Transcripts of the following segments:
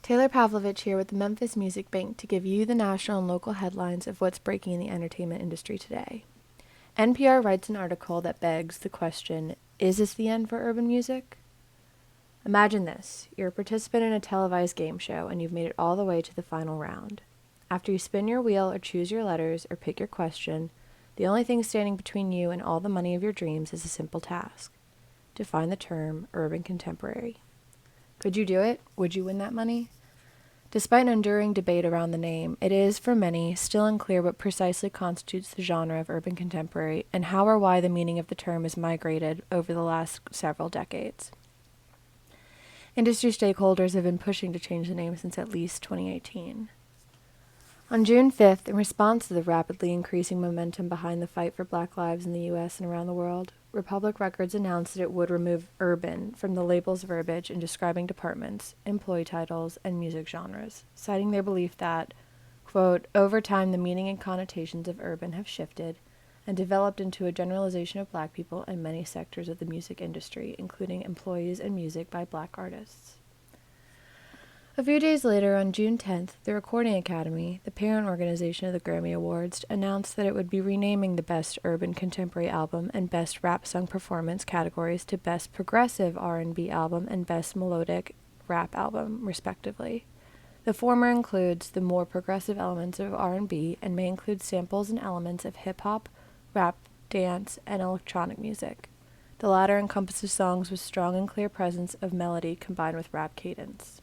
Taylor Pavlovich here with the Memphis Music Bank to give you the national and local headlines of what's breaking in the entertainment industry today. NPR writes an article that begs the question, is this the end for urban music? Imagine this. You're a participant in a televised game show and you've made it all the way to the final round. After you spin your wheel or choose your letters or pick your question, the only thing standing between you and all the money of your dreams is a simple task. Define the term urban contemporary. Could you do it? Would you win that money? Despite an enduring debate around the name, it is, for many, still unclear what precisely constitutes the genre of urban contemporary and how or why the meaning of the term has migrated over the last several decades. Industry stakeholders have been pushing to change the name since at least 2018. On June 5th, in response to the rapidly increasing momentum behind the fight for Black lives in the U.S. and around the world, Republic Records announced that it would remove urban from the label's verbiage in describing departments, employee titles, and music genres, citing their belief that, quote, over time the meaning and connotations of urban have shifted and developed into a generalization of Black people in many sectors of the music industry, including employees and music by Black artists. A few days later, on June 10th, the Recording Academy, the parent organization of the Grammy Awards, announced that it would be renaming the Best Urban Contemporary Album and Best Rap Song Performance categories to Best Progressive R&B Album and Best Melodic Rap Album, respectively. The former includes the more progressive elements of R&B and may include samples and elements of hip-hop, rap, dance, and electronic music. The latter encompasses songs with strong and clear presence of melody combined with rap cadence.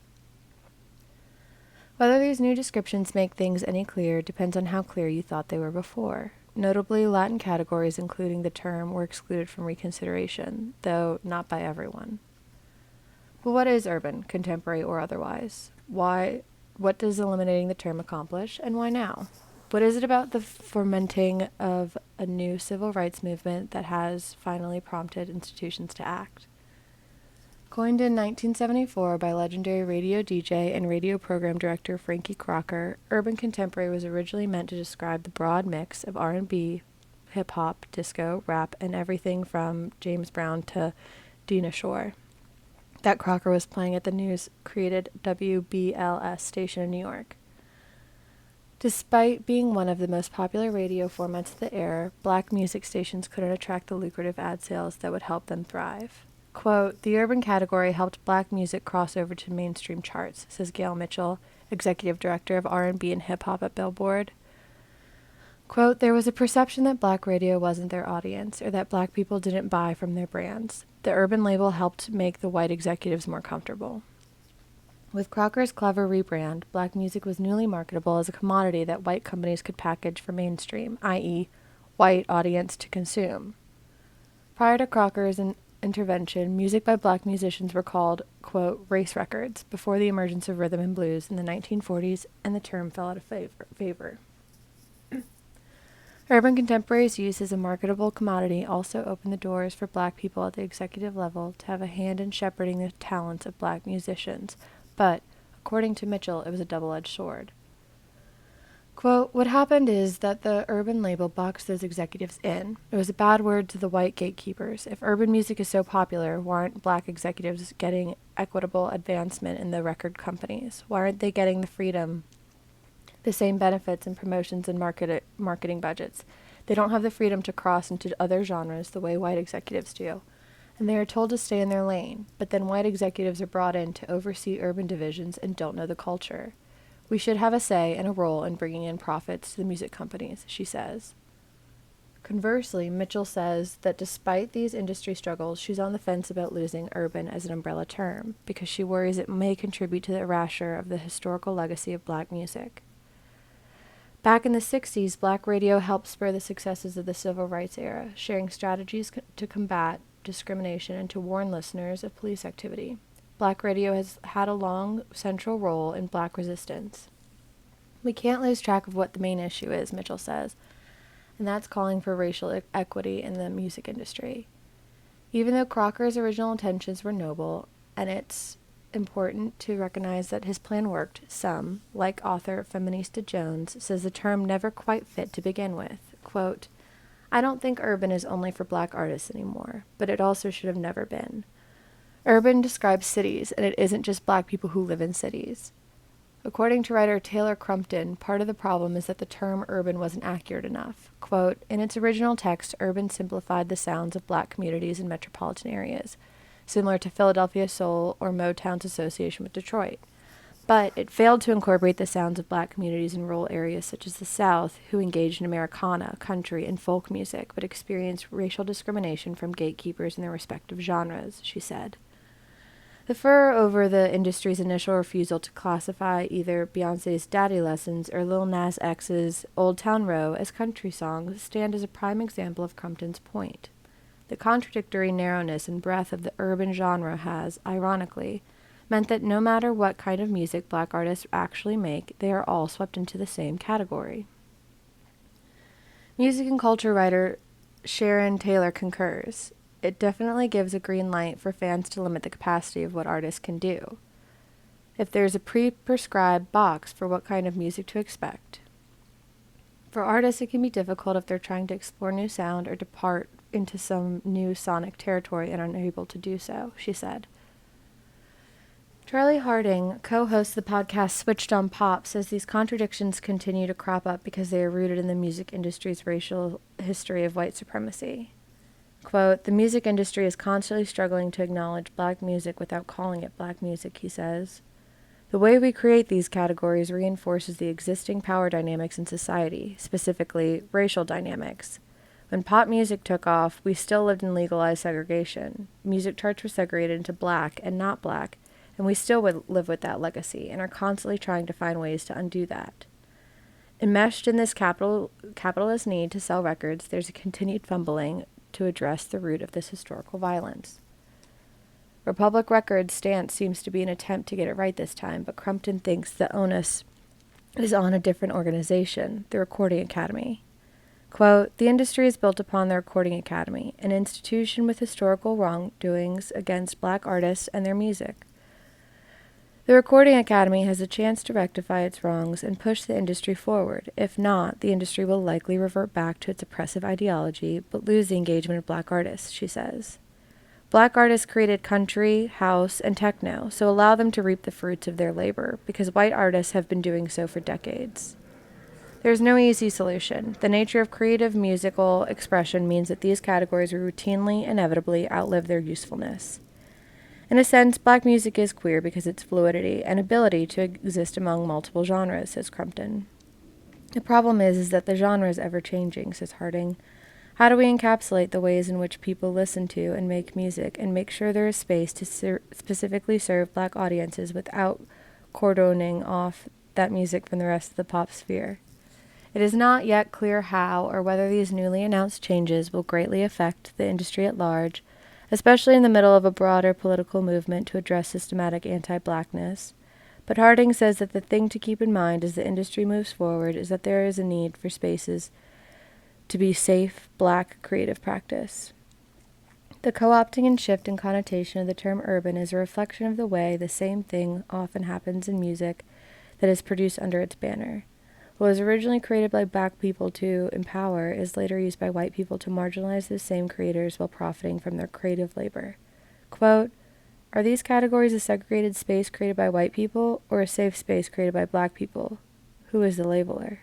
Whether these new descriptions make things any clearer depends on how clear you thought they were before. Notably, Latin categories including the term were excluded from reconsideration, though not by everyone. But what is urban, contemporary, or otherwise? What does eliminating the term accomplish, and why now? What is it about the fomenting of a new civil rights movement that has finally prompted institutions to act? Coined in 1974 by legendary radio DJ and radio program director Frankie Crocker, urban contemporary was originally meant to describe the broad mix of R&B, hip-hop, disco, rap, and everything from James Brown to Dinah Shore that Crocker was playing at the news-created WBLS station in New York. Despite being one of the most popular radio formats of the era, Black music stations couldn't attract the lucrative ad sales that would help them thrive. Quote, the urban category helped Black music cross over to mainstream charts, says Gail Mitchell, executive director of R&B and hip-hop at Billboard. Quote, there was a perception that Black radio wasn't their audience, or that Black people didn't buy from their brands. The urban label helped make the white executives more comfortable. With Crocker's clever rebrand, Black music was newly marketable as a commodity that white companies could package for mainstream, i.e., white audience to consume. Prior to Crocker's intervention, music by Black musicians were called, quote, race records before the emergence of rhythm and blues in the 1940s, and the term fell out of favor. Urban contemporary's use as a marketable commodity also opened the doors for Black people at the executive level to have a hand in shepherding the talents of Black musicians, but, according to Mitchell, it was a double-edged sword. Quote, what happened is that the urban label boxed those executives in. It was a bad word to the white gatekeepers. If urban music is so popular, why aren't Black executives getting equitable advancement in the record companies? Why aren't they getting the freedom, the same benefits and promotions and marketing budgets? They don't have the freedom to cross into other genres the way white executives do. And they are told to stay in their lane, but then white executives are brought in to oversee urban divisions and don't know the culture. We should have a say and a role in bringing in profits to the music companies, she says. Conversely, Mitchell says that despite these industry struggles, she's on the fence about losing urban as an umbrella term, because she worries it may contribute to the erasure of the historical legacy of Black music. Back in the 60s, Black radio helped spur the successes of the civil rights era, sharing strategies to combat discrimination and to warn listeners of police activity. Black radio has had a long central role in Black resistance. We can't lose track of what the main issue is, Mitchell says, and that's calling for racial equity in the music industry. Even though Crocker's original intentions were noble, and it's important to recognize that his plan worked, some, like author Feminista Jones, says the term never quite fit to begin with. Quote, I don't think urban is only for Black artists anymore, but it also should have never been. Urban describes cities, and it isn't just Black people who live in cities. According to writer Taylor Crumpton, part of the problem is that the term urban wasn't accurate enough. Quote, in its original text, urban simplified the sounds of black communities in metropolitan areas, similar to Philadelphia soul or Motown's association with Detroit. But it failed to incorporate the sounds of black communities in rural areas such as the South, who engaged in Americana, country, and folk music, but experienced racial discrimination from gatekeepers in their respective genres, she said. The furor over the industry's initial refusal to classify either Beyoncé's Daddy Lessons or Lil Nas X's Old Town Row as country songs stand as a prime example of Crumpton's point. The contradictory narrowness and breadth of the urban genre has, ironically, meant that no matter what kind of music black artists actually make, they are all swept into the same category. Music and culture writer Sharon Taylor concurs. It definitely gives a green light for fans to limit the capacity of what artists can do. If there's a pre-prescribed box for what kind of music to expect. For artists, it can be difficult if they're trying to explore new sound or depart into some new sonic territory and are unable to do so, she said. Charlie Harding, co-host of the podcast Switched on Pop, says these contradictions continue to crop up because they are rooted in the music industry's racial history of white supremacy. Quote, the music industry is constantly struggling to acknowledge black music without calling it black music, he says. The way we create these categories reinforces the existing power dynamics in society, specifically racial dynamics. When pop music took off, we still lived in legalized segregation. Music charts were segregated into black and not black, and we still would live with that legacy and are constantly trying to find ways to undo that. Enmeshed in this capitalist need to sell records, there's a continued fumbling to address the root of this historical violence. Republic Records' stance seems to be an attempt to get it right this time, but Crumpton thinks the onus is on a different organization, the Recording Academy. Quote, the industry is built upon the Recording Academy, an institution with historical wrongdoings against black artists and their music. The Recording Academy has a chance to rectify its wrongs and push the industry forward. If not, the industry will likely revert back to its oppressive ideology, but lose the engagement of black artists, she says. Black artists created country, house, and techno, so allow them to reap the fruits of their labor, because white artists have been doing so for decades. There is no easy solution. The nature of creative musical expression means that these categories will routinely, inevitably outlive their usefulness. In a sense, black music is queer because its fluidity and ability to exist among multiple genres, says Crumpton. The problem is that the genre is ever-changing, says Harding. How do we encapsulate the ways in which people listen to and make music and make sure there is space to specifically serve black audiences without cordoning off that music from the rest of the pop sphere? It is not yet clear how or whether these newly announced changes will greatly affect the industry at large, especially in the middle of a broader political movement to address systematic anti-blackness. But Harding says that the thing to keep in mind as the industry moves forward is that there is a need for spaces to be safe, black creative practice. The co-opting and shift in connotation of the term urban is a reflection of the way the same thing often happens in music that is produced under its banner. What was originally created by black people to empower is later used by white people to marginalize the same creators while profiting from their creative labor. Quote, are these categories a segregated space created by white people or a safe space created by black people? Who is the labeler?